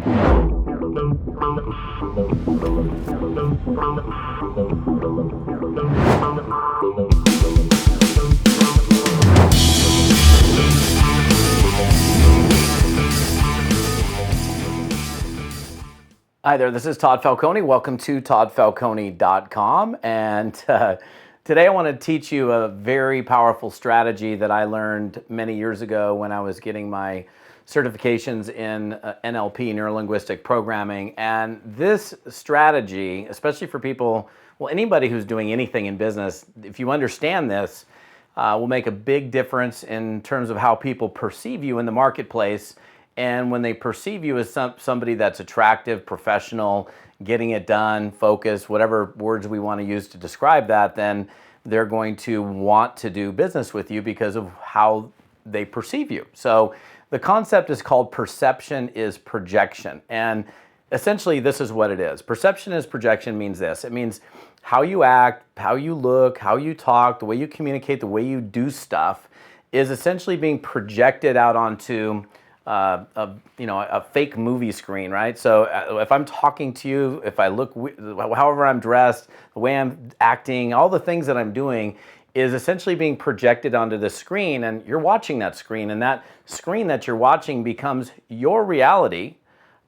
Hi there, this is Todd Falcone. Welcome to toddfalcone.com. And today I want to teach you a very powerful strategy that I learned many years ago when I was getting my certifications in NLP, neuro-linguistic programming. And this strategy, especially for people, well, anybody who's doing anything in business, if you understand this, will make a big difference in terms of how people perceive you in the marketplace. And when they perceive you as somebody that's attractive, professional, getting it done, focused, whatever words we want to use to describe that, then they're going to want to do business with you because of how they perceive you. So the concept is called perception is projection. And essentially this is what it is. Perception is projection means this. It means how you act, how you look, how you talk, the way you communicate, the way you do stuff is essentially being projected out onto a fake movie screen, right? So if I'm talking to you, if I look, however I'm dressed, the way I'm acting, all the things that I'm doing is essentially being projected onto the screen, and you're watching that screen, and that screen that you're watching becomes your reality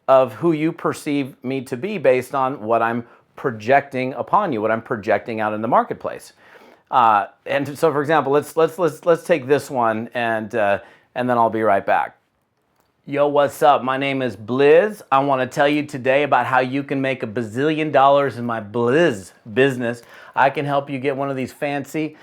of who you perceive me to be based on what I'm projecting upon you, what I'm projecting out in the marketplace. And so, for example, let's take this one, and then I'll be right back. Yo, what's up? My name is Blizz. I want to tell you today about how you can make $1 bazillion in my Blizz business. I can help you get one of these fancy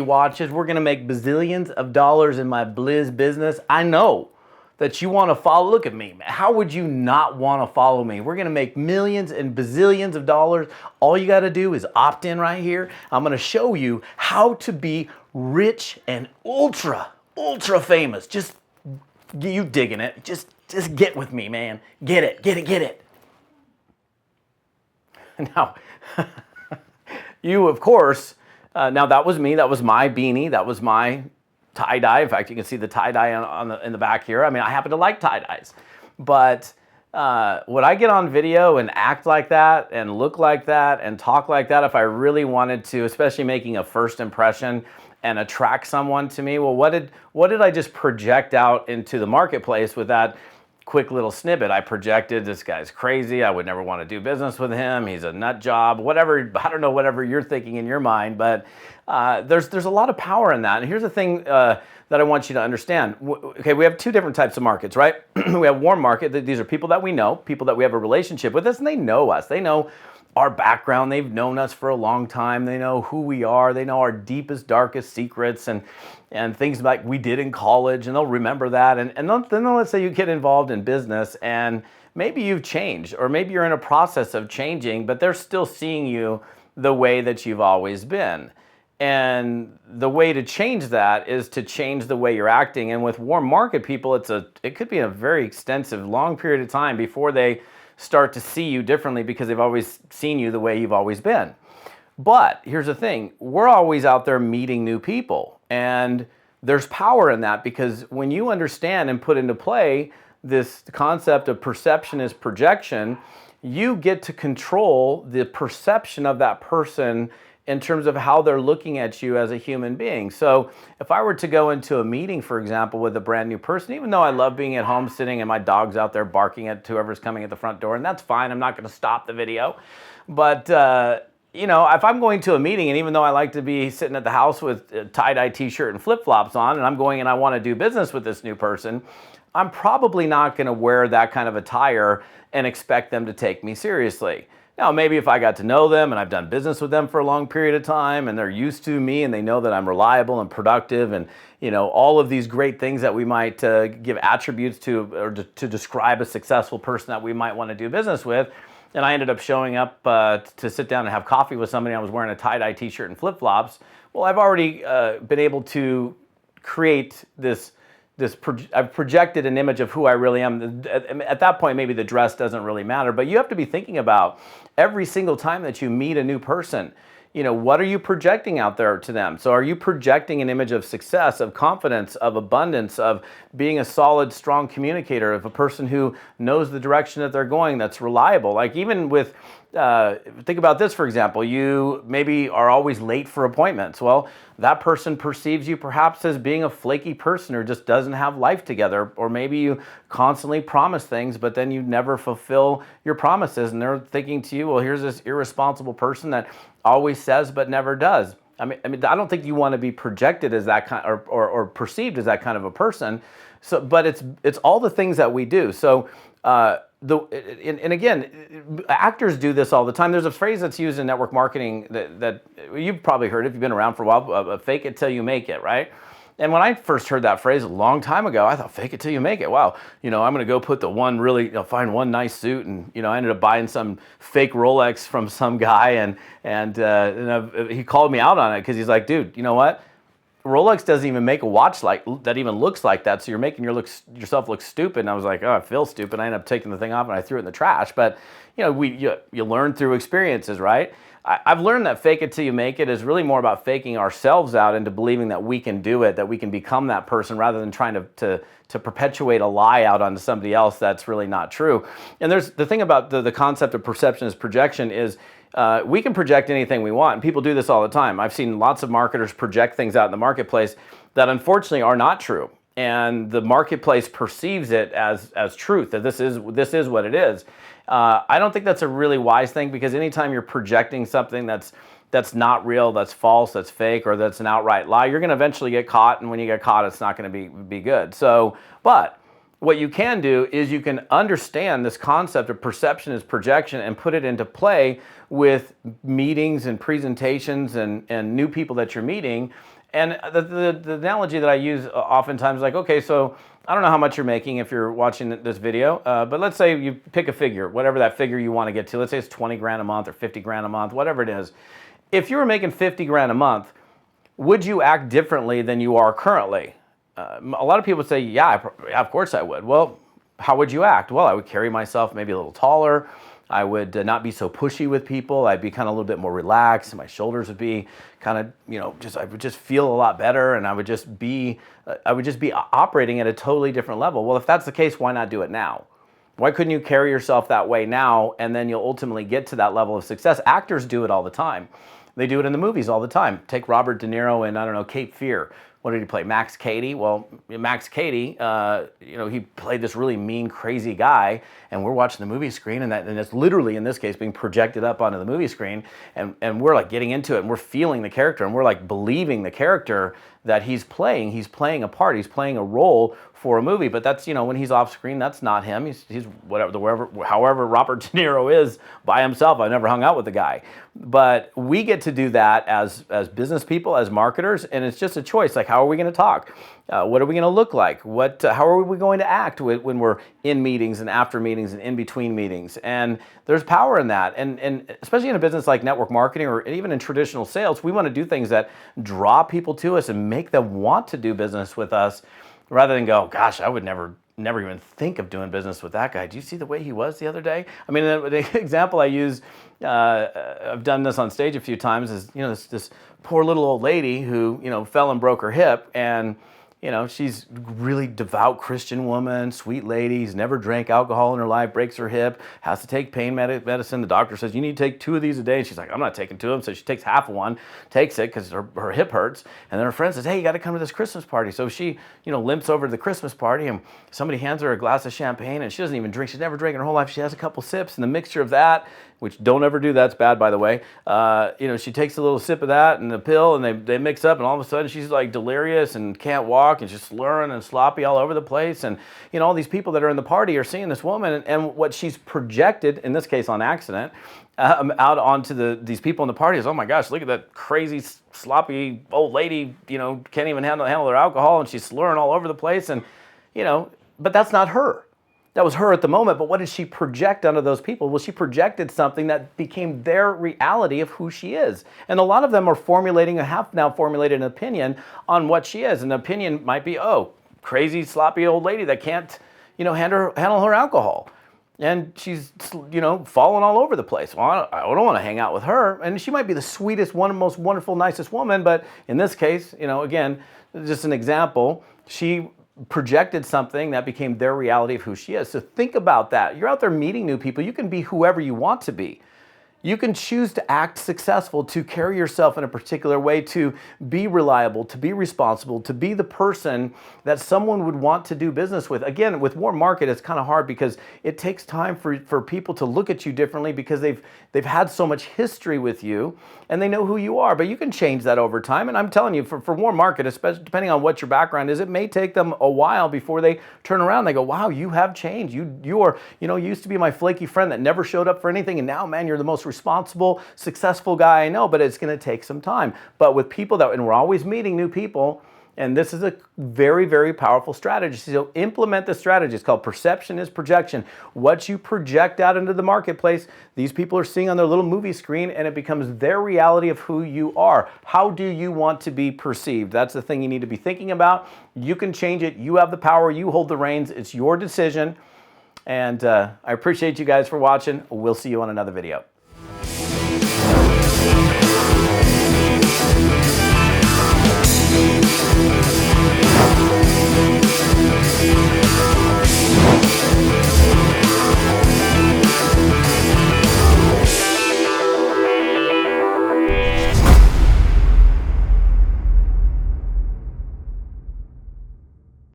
watches. We're going to make bazillions of dollars in my Blizz business. I know that you want to follow. Look at me, man. How would you not want to follow me? We're going to make millions and bazillions of dollars. All you got to do is opt in right here. I'm going to show you how to be rich and ultra famous. Just you digging it. Just get with me, man. Get it. Now, you, of course, now that was me. That was my beanie. That was my tie-dye. In fact, you can see the tie-dye in the back here. I mean, I happen to like tie-dyes. But would I get on video and act like that and look like that and talk like that if I really wanted to, especially making a first impression and attract someone to me? Well, what did I just project out into the marketplace with that quick little snippet? I projected, this guy's crazy. I would never want to do business with him. He's a nut job, whatever. I don't know, whatever you're thinking in your mind, but there's a lot of power in that. And here's the thing that I want you to understand. Okay, we have two different types of markets, right? We have warm market. These are people that we know, people that we have a relationship with us, and they know us. They know our background. They've known us for a long time. They know who we are. They know our deepest, darkest secrets and things like we did in college, and they'll remember that. And then let's say you get involved in business and maybe you've changed, or maybe you're in a process of changing, but they're still seeing you the way that you've always been. And the way to change that is to change the way you're acting. And with warm market people, it could be a very extensive, long period of time before they start to see you differently because they've always seen you the way you've always been. But here's the thing, we're always out there meeting new people, and there's power in that, because when you understand and put into play this concept of perception is projection, you get to control the perception of that person in terms of how they're looking at you as a human being. So if I were to go into a meeting, for example, with a brand new person, even though I love being at home sitting and my dog's out there barking at whoever's coming at the front door, and that's fine, I'm not going to stop the video. But, if I'm going to a meeting, and even though I like to be sitting at the house with a tie-dye t-shirt and flip-flops on, and I'm going and I want to do business with this new person, I'm probably not going to wear that kind of attire and expect them to take me seriously. Now, maybe if I got to know them and I've done business with them for a long period of time and they're used to me and they know that I'm reliable and productive and, all of these great things that we might give attributes to, or to describe a successful person that we might want to do business with, and I ended up showing up to sit down and have coffee with somebody. I was wearing a tie-dye t-shirt and flip-flops. Well, I've already been able to create I've projected an image of who I really am. At that point, maybe the dress doesn't really matter, but you have to be thinking about every single time that you meet a new person, what are you projecting out there to them? So are you projecting an image of success, of confidence, of abundance, of being a solid, strong communicator, of a person who knows the direction that they're going, that's reliable? Like even with, think about this, for example, you maybe are always late for appointments. Well, that person perceives you perhaps as being a flaky person or just doesn't have life together. Or maybe you constantly promise things, but then you never fulfill your promises. And they're thinking to you, well, here's this irresponsible person that always says but never does. I mean, I don't think you want to be projected as that kind, or perceived as that kind of a person. So, but it's all the things that we do. So, and again, actors do this all the time. There's a phrase that's used in network marketing that you've probably heard if you've been around for a while. Fake it till you make it, right? And when I first heard that phrase a long time ago, I thought, fake it till you make it. Wow, I'm going to go put the one really, find one nice suit, and I ended up buying some fake Rolex from some guy, and he called me out on it because he's like, dude, you know what? Rolex doesn't even make a watch like that even looks like that, so you're making yourself look stupid. And I was like, oh, I feel stupid. I ended up taking the thing off and I threw it in the trash. But you learn through experiences, right? I've learned that fake it till you make it is really more about faking ourselves out into believing that we can do it, that we can become that person, rather than trying to perpetuate a lie out onto somebody else that's really not true. And there's the thing about the concept of perception as projection is, we can project anything we want, and people do this all the time. I've seen lots of marketers project things out in the marketplace that unfortunately are not true, and the marketplace perceives it as truth, that this is what it is. I don't think that's a really wise thing, because anytime you're projecting something that's not real, that's false, that's fake, or that's an outright lie, you're going to eventually get caught, and when you get caught, it's not going to be good. So, but what you can do is you can understand this concept of perception as projection and put it into play with meetings and presentations and new people that you're meeting. And the analogy that I use oftentimes is like, okay, so I don't know how much you're making if you're watching this video, but let's say you pick a figure, whatever that figure you want to get to. Let's say it's 20 grand a month or 50 grand a month, whatever it is. If you were making 50 grand a month, would you act differently than you are currently? A lot of people say, yeah, of course I would. Well, how would you act? Well, I would carry myself maybe a little taller. I would not be so pushy with people. I'd be kind of a little bit more relaxed. My shoulders would be kind of, I would just feel a lot better, and I would just be operating at a totally different level. Well, if that's the case, why not do it now? Why couldn't you carry yourself that way now, and then you'll ultimately get to that level of success? Actors do it all the time. They do it in the movies all the time. Take Robert De Niro in, Cape Fear. What did he play? Max Cady? Well, Max Cady, he played this really mean, crazy guy, and we're watching the movie screen, and it's literally, in this case, being projected up onto the movie screen, and we're like getting into it, and we're feeling the character, and we're like believing the character that he's playing. He's playing a part. He's playing a role for a movie, but that's, when he's off screen, that's not him. He's however Robert De Niro is by himself. I've never hung out with the guy, but we get to do that as business people, as marketers, and it's just a choice. Like, how are we going to talk? What are we going to look like? How are we going to act when we're in meetings and after meetings and in between meetings? And there's power in that. And especially in a business like network marketing, or even in traditional sales, we want to do things that draw people to us and make them want to do business with us, rather than go, gosh, I would never even think of doing business with that guy. Do you see the way he was the other day? I mean, the example I use, I've done this on stage a few times, is, this poor little old lady who, fell and broke her hip, and she's really devout Christian woman, sweet lady, has never drank alcohol in her life, breaks her hip, has to take pain medicine. The doctor says, you need to take 2 of these a day. And she's like, I'm not taking 2 of them. So she takes half of one, takes it because her hip hurts. And then her friend says, hey, you got to come to this Christmas party. So she, limps over to the Christmas party, and somebody hands her a glass of champagne, and she doesn't even drink. She's never drank in her whole life. She has a couple sips, and the mixture of that, which don't ever do, that's bad, by the way. She takes a little sip of that and the pill, and they mix up, and all of a sudden she's like delirious and can't walk, and she's slurring and sloppy all over the place. And all these people that are in the party are seeing this woman, and what she's projected, in this case on accident, out onto these people in the party is, oh my gosh, look at that crazy, sloppy old lady, can't even handle her alcohol, and she's slurring all over the place, and but that's not her. That was her at the moment, but what did she project onto those people? Well, she projected something that became their reality of who she is. And a lot of them are have now formulated an opinion on what she is. An opinion might be, oh, crazy, sloppy old lady that can't, handle her alcohol. and she's, falling all over the place. Well, I don't want to hang out with her. And she might be the sweetest, most wonderful, nicest woman, but in this case, again, just an example, she projected something that became their reality of who she is. So think about that. You're out there meeting new people. You can be whoever you want to be. You can choose to act successful, to carry yourself in a particular way, to be reliable, to be responsible, to be the person that someone would want to do business with. Again, with warm market, it's kind of hard because it takes time for people to look at you differently because they've had so much history with you and they know who you are. But you can change that over time. And I'm telling you, for warm market, especially depending on what your background is, it may take them a while before they turn around. They go, wow, you have changed. You are, you used to be my flaky friend that never showed up for anything. And now, man, you're the most responsible, successful guy I know, but it's going to take some time. But with people and we're always meeting new people, and this is a very, very powerful strategy. So implement the strategy. It's called perception is projection. What you project out into the marketplace, these people are seeing on their little movie screen, and it becomes their reality of who you are. How do you want to be perceived? That's the thing you need to be thinking about. You can change it. You have the power. You hold the reins. It's your decision. And I appreciate you guys for watching. We'll see you on another video.